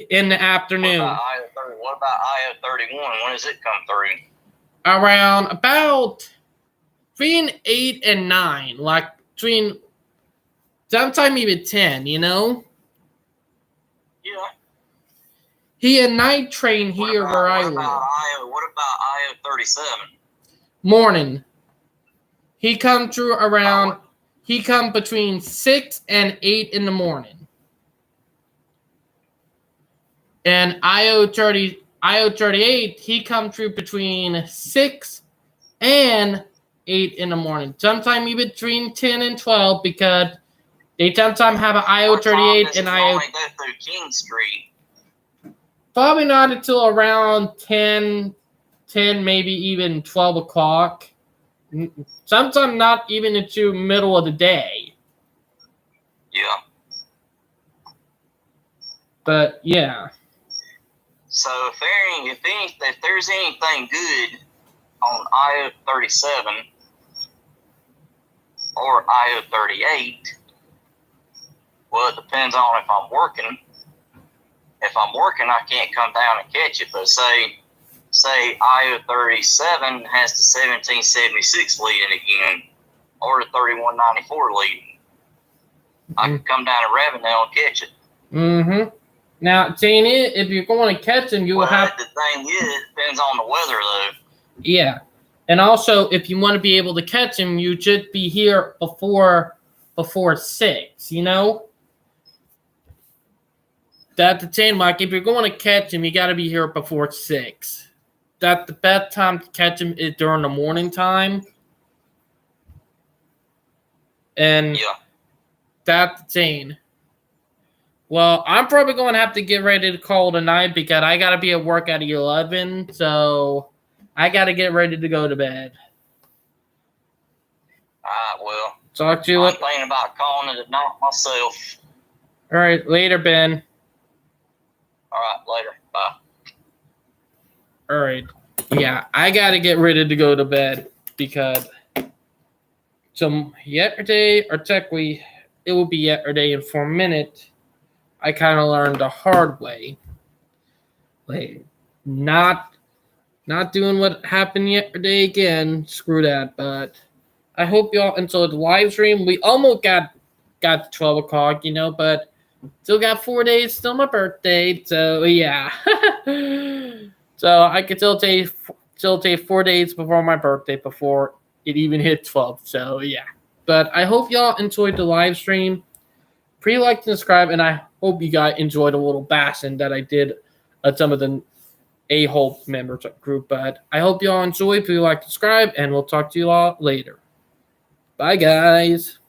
in the afternoon. What about IO31? When does it come through? Around about between 8 and 9, like between sometime even 10, you know? Yeah. He a night train here where I live. What about IO37? Morning. He come through around, he come between 6 and 8 in the morning. And IO38, he come through between 6 and 8 in the morning. Sometime even between 10 and 12 because they sometimes have an IO38 and IO. Go through King Street. Probably not until around 10, maybe even 12 o'clock. Sometimes not even into middle of the day. Yeah. But yeah. So if there's anything good on IO37 or IO38, well, it depends on if I'm working. If I'm working, I can't come down and catch it. But say IO37 has the 1776 leading again, or the 3194 leading. I can come down to Ravenel and catch it. Mm-hmm. Now, Jane, if you're going to catch them, you will have. The thing is, it depends on the weather, though. Yeah, and also if you want to be able to catch them, you should be here before 6. You know. That's the chain, Mike. If you're going to catch him, you got to be here before 6. That the best time to catch him is during the morning time. And yeah, that's the chain. Well, I'm probably going to have to get ready to call tonight because I got to be at work at 11. So I got to get ready to go to bed. All right, well. Talk to you later. I'm thinking about calling it at night myself. All right, later, Ben. All right, later. Bye. All right. Yeah, I got to get ready to go to bed because yesterday, or technically, it will be yesterday in 4 minutes. I kind of learned the hard way. Like, not doing what happened yesterday again. Screw that. But I hope y'all enjoyed the live stream. We almost got to 12 o'clock, you know, but still got 4 days, still my birthday, so yeah. So I could still take 4 days before my birthday before it even hit 12. So yeah. But I hope y'all enjoyed the live stream. Please like and subscribe, and I hope you guys enjoyed a little bashing that I did at some of the A-Hole members group. But I hope y'all enjoyed. Please like and subscribe, and we'll talk to you all later. Bye, guys.